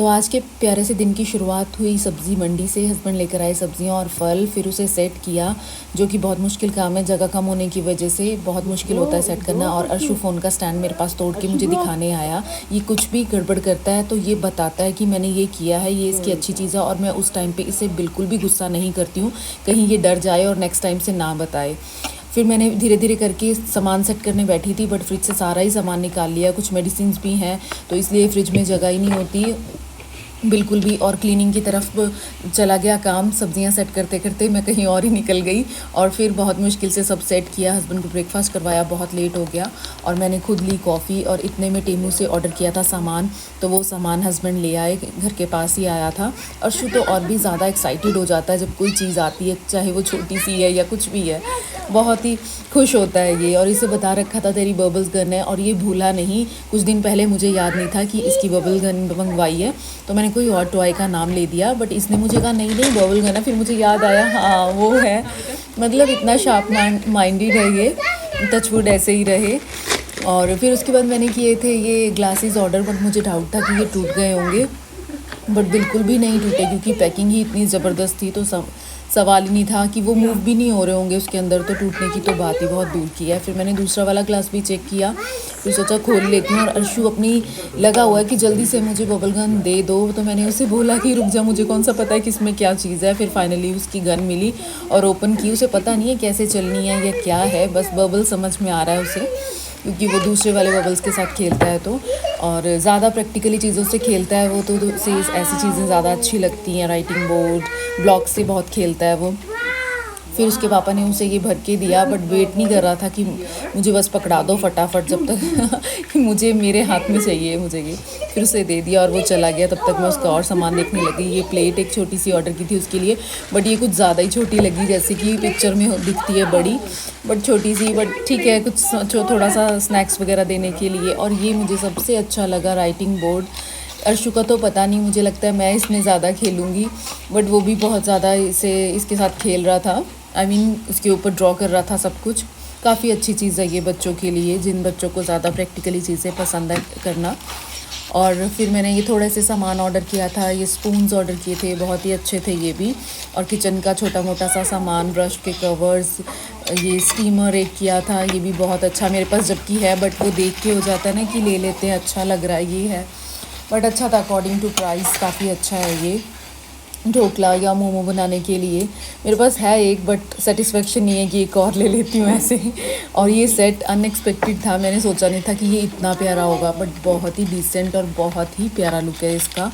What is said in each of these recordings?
तो आज के प्यारे से दिन की शुरुआत हुई सब्ज़ी मंडी से। हस्बैंड लेकर आए सब्जियां और फल, फिर उसे सेट किया, जो कि बहुत मुश्किल काम है। जगह कम होने की वजह से बहुत मुश्किल होता है सेट करना। और अर्शु फ़ोन का स्टैंड मेरे पास तोड़ के मुझे दिखाने आया। ये कुछ भी गड़बड़ करता है तो ये बताता है कि मैंने ये किया है, ये इसकी अच्छी चीज़ है। और मैं उस टाइम पे इसे बिल्कुल भी गुस्सा नहीं करती हूँ, कहीं ये डर जाए और नेक्स्ट टाइम से ना बताए। फिर मैंने धीरे धीरे करके सामान सेट करने बैठी थी, बट फ्रिज से सारा ही सामान निकाल लिया। कुछ मेडिसिन भी हैं तो इसलिए फ्रिज में जगह ही नहीं होती बिल्कुल भी। और क्लीनिंग की तरफ चला गया काम। सब्जियां सेट करते करते मैं कहीं और ही निकल गई और फिर बहुत मुश्किल से सब सेट किया। हस्बैंड को ब्रेकफास्ट करवाया, बहुत लेट हो गया। और मैंने खुद ली कॉफ़ी और इतने में टेमू से ऑर्डर किया था सामान, तो वो सामान हस्बैंड ले आए, घर के पास ही आया था। अर्शु तो और भी ज़्यादा एक्साइटेड हो जाता है जब कोई चीज़ आती है, चाहे वो छोटी सी है या कुछ भी है, बहुत ही खुश होता है ये। और इसे बता रखा था तेरी बबल्स गन है, और ये भूला नहीं। कुछ दिन पहले मुझे याद नहीं था कि इसकी बबल गन मंगवाई है, तो मैंने कोई और टॉय का नाम ले दिया। बट इसने मुझे कहा नहीं नहीं बबल गन है। फिर मुझे याद आया हाँ वो है। मतलब इतना शार्प माइंडेड है ये, टचवुड ऐसे ही रहे। और फिर उसके बाद मैंने किए थे ये ग्लासेस ऑर्डर, बट मुझे डाउट था कि ये टूट गए होंगे, बट बिल्कुल भी नहीं टूटे क्योंकि पैकिंग ही इतनी ज़बरदस्त थी। तो सवाल ही नहीं था कि वो मूव भी नहीं हो रहे होंगे उसके अंदर, तो टूटने की तो बात ही बहुत दूर की है। फिर मैंने दूसरा वाला ग्लास भी चेक किया, फिर सोचा खोल लेती हूँ। और अर्शु अपनी लगा हुआ है कि जल्दी से मुझे बबल गन दे दो, तो मैंने उसे बोला कि रुक जा, मुझे कौन सा पता है किसमें क्या चीज़ है। फिर फाइनली उसकी गन मिली और ओपन की। उसे पता नहीं है कैसे चलनी है या क्या है, बस बबल समझ में आ रहा है उसे, क्योंकि वो दूसरे वाले बबल्स के साथ खेलता है। तो और ज़्यादा प्रैक्टिकली चीज़ों से खेलता है वो, तो उसे ऐसी चीज़ें ज़्यादा अच्छी लगती हैं। राइटिंग बोर्ड, ब्लॉक से बहुत खेलता है वो। फिर उसके पापा ने उसे ये भर के दिया, बट वेट नहीं कर रहा था कि मुझे बस पकड़ा दो फटाफट, जब तक कि मुझे मेरे हाथ में चाहिए मुझे ये। फिर उसे दे दिया और वो चला गया। तब तक मैं उसका और सामान देखने लगी। ये प्लेट एक छोटी सी ऑर्डर की थी उसके लिए, बट ये कुछ ज़्यादा ही छोटी लगी, जैसे कि पिक्चर में दिखती है बड़ी, बट छोटी सी। बट ठीक है, कुछ थोड़ा सा स्नैक्स वगैरह देने के लिए। और ये मुझे सबसे अच्छा लगा राइटिंग बोर्ड। अर्शु का तो पता नहीं, मुझे लगता है मैं इसमें ज़्यादा खेलूँगी, बट वो भी बहुत ज़्यादा इसके साथ खेल रहा था। उसके ऊपर ड्रॉ कर रहा था सब कुछ। काफ़ी अच्छी चीज़ है ये बच्चों के लिए, जिन बच्चों को ज़्यादा प्रैक्टिकली चीज़ें पसंद है करना। और फिर मैंने ये थोड़े से सामान ऑर्डर किया था। ये स्पून्स ऑर्डर किए थे, बहुत ही अच्छे थे ये भी। और किचन का छोटा मोटा सा सामान, ब्रश के कवर्स, ये स्टीमर एक किया था, ये भी बहुत अच्छा मेरे पास जबकि है, बट वो देख के हो जाता है ना कि ले लेते हैं, अच्छा लग रहा है ये है, बट अच्छा था अकॉर्डिंग टू प्राइस, काफ़ी अच्छा है ये। ढोकला या मोमो बनाने के लिए मेरे पास है एक, बट सेटिस्फेक्शन नहीं है कि एक और ले लेती हूँ ऐसे। और ये सेट अनएक्सपेक्टेड था, मैंने सोचा नहीं था कि ये इतना प्यारा होगा, बट बहुत ही डिसेंट और बहुत ही प्यारा लुक है इसका।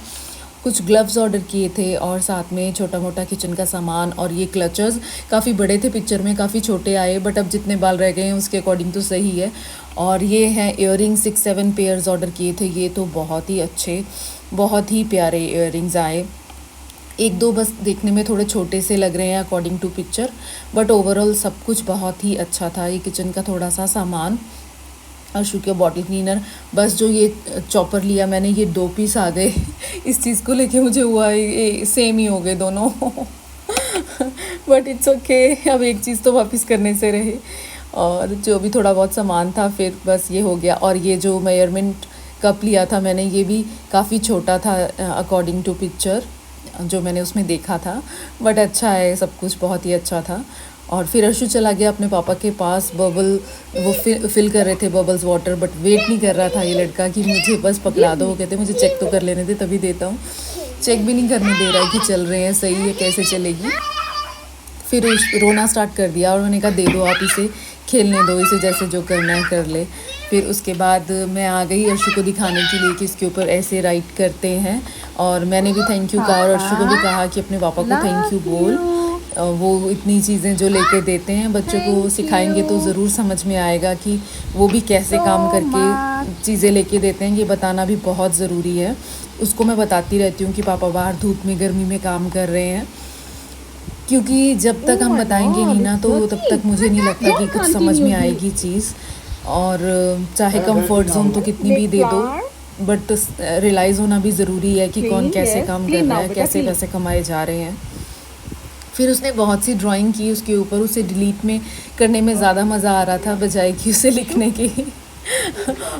कुछ ग्लव्स ऑर्डर किए थे और साथ में छोटा मोटा किचन का सामान। और ये क्लचर्स काफ़ी बड़े थे पिक्चर में, काफ़ी छोटे आए, बट अब जितने बाल रह गए हैं उसके अकॉर्डिंग तो सही है। और ये हैं इयररिंग, 6-7 पेयर्स ऑर्डर किए थे। ये तो बहुत ही अच्छे, बहुत ही प्यारे इयररिंग्स आए। एक दो बस देखने में थोड़े छोटे से लग रहे हैं according to picture, but overall सब कुछ बहुत ही अच्छा था। ये किचन का थोड़ा सा सामान, अर्शु के बॉटल क्लीनर, बस जो ये चॉपर लिया मैंने, ये 2 पीस आ गए। इस चीज़ को लेके मुझे हुआ ये सेम ही हो गए दोनों। बट इट्स ओके, अब एक चीज़ तो वापस करने से रहे। और जो भी थोड़ा बहुत सामान था फिर बस ये हो गया। और ये जो मेजरमेंट कप लिया था मैंने, ये भी काफ़ी छोटा था अकॉर्डिंग टू पिक्चर जो मैंने उसमें देखा था, बट अच्छा है, सब कुछ बहुत ही अच्छा था। और फिर अर्शु चला गया अपने पापा के पास, बबल वो फिल कर रहे थे बबल्स वाटर, बट वेट नहीं कर रहा था ये लड़का कि मुझे बस पकड़ा दो। वो कहते मुझे चेक तो कर लेने दे तभी देता हूँ। चेक भी नहीं करने दे रहा है कि चल रहे हैं सही है, कैसे चलेगी। फिर रोना स्टार्ट कर दिया और उन्होंने कहा दे दो आप इसे, खेलने दो इसे, जैसे जो करना है कर ले। फिर उसके बाद मैं आ गई अर्शु को दिखाने के लिए कि इसके ऊपर ऐसे राइट करते हैं। और मैंने भी थैंक यू कहा और अर्शु को भी कहा कि अपने पापा को थैंक यू बोल। वो इतनी चीज़ें जो लेके देते हैं बच्चों को, सिखाएंगे तो ज़रूर समझ में आएगा कि वो भी कैसे काम करके चीज़ें लेके देते हैं। ये बताना भी बहुत ज़रूरी है। उसको मैं बताती रहती हूँ कि पापा बाहर धूप में गर्मी में काम कर रहे हैं, क्योंकि जब तक हम बताएंगे नहीं ना तो तब तक मुझे नहीं लगता कि कुछ समझ में आएगी चीज़। और चाहे कंफर्ट जोन तो कितनी भी दे दो, बट रियलाइज़ होना भी ज़रूरी है कि कौन कैसे काम कर रहा है, कैसे पैसे कमाए जा रहे हैं। फिर उसने बहुत सी ड्राइंग की उसके ऊपर, उसे डिलीट में करने में ज़्यादा मज़ा आ रहा था बजाय कि उसे लिखने के।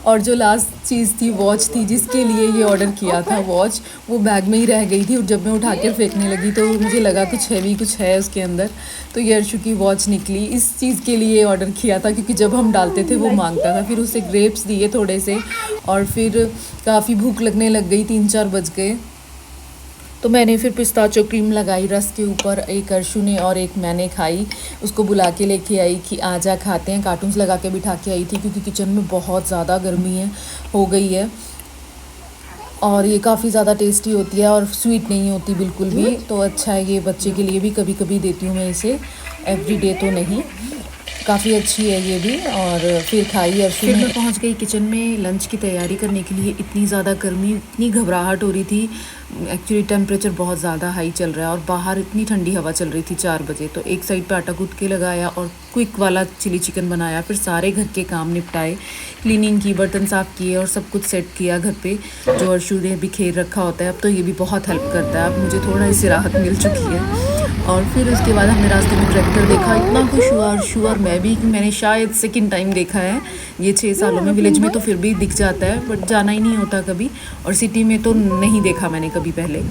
और जो लास्ट चीज़ थी वॉच थी, जिसके लिए ये ऑर्डर किया था वॉच, वो बैग में ही रह गई थी। और जब मैं उठा कर फेंकने लगी तो मुझे लगा कुछ हैवी कुछ है उसके अंदर, तो ये अर्शु की वॉच निकली। इस चीज़ के लिए ऑर्डर किया था क्योंकि जब हम डालते थे वो मांगता था। फिर उसे ग्रेप्स दिए थोड़े से, और फिर काफ़ी भूख लगने लग गई, 3-4 बज गए। तो मैंने फिर पिस्ताचो क्रीम लगाई रस के ऊपर, एक अर्शु ने और एक मैंने खाई। उसको बुला के लेके आई कि आजा खाते हैं, कार्टून्स लगा के बिठा के आई थी क्योंकि किचन में बहुत ज़्यादा गर्मी है, हो गई है। और ये काफ़ी ज़्यादा टेस्टी होती है और स्वीट नहीं होती बिल्कुल भी, तो अच्छा है ये, बच्चे के लिए भी कभी कभी देती हूँ मैं इसे, एवरीडे तो नहीं। काफ़ी अच्छी है ये भी। और फिर खाई अर्शु। फिर मैं पहुंच गई किचन में लंच की तैयारी करने के लिए। इतनी ज़्यादा गर्मी, इतनी घबराहट हो रही थी। एक्चुअली टेम्परेचर बहुत ज़्यादा हाई चल रहा है और बाहर इतनी ठंडी हवा चल रही थी 4 बजे। तो एक साइड पे आटा गूँथ के लगाया और क्विक वाला चिली चिकन बनाया। फिर सारे घर के काम निपटाए, क्लीनिंग की, बर्तन साफ़ किए और सब कुछ सेट किया घर पे, जो अर्शु ने बिखेर रखा होता है। अब तो ये भी बहुत हेल्प करता है, अब मुझे थोड़ा इससे राहत मिल चुकी है। और फिर उसके बाद हमने रास्ते में ट्रैक्टर देखा, इतना खुश हुआ अर्शु और मैं भी कि मैंने शायद सेकंड टाइम देखा है ये 6 सालों में। विलेज में तो फिर भी दिख जाता है बट जाना ही नहीं होता कभी, और सिटी में तो नहीं देखा मैंने कभी पहले।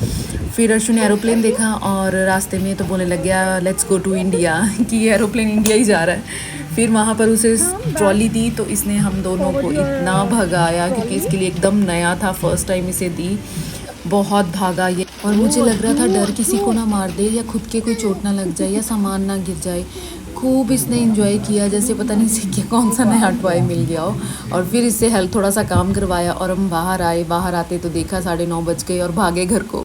फिर अर्शु ने एरोप्लेन देखा और रास्ते में तो बोलने लग गया लेट्स गो टू इंडिया, कि ये एरोप्लेन इंडिया ही जा रहा है। फिर वहाँ पर उसे ट्रॉली दी तो इसने हम दोनों को इतना भगाया क्योंकि इसके लिए एकदम नया था, फर्स्ट टाइम इसे दी। बहुत भागा ये, और मुझे लग रहा था डर किसी को ना मार दे या खुद के कोई चोट ना लग जाए या सामान ना गिर जाए। खूब इसने एंजॉय किया जैसे पता नहीं इसे क्या कौन सा नया टॉय मिल गया हो। और फिर इससे हेल्प थोड़ा सा काम करवाया और हम बाहर आए। बाहर आते तो देखा 9:30 बज गए और भागे घर को।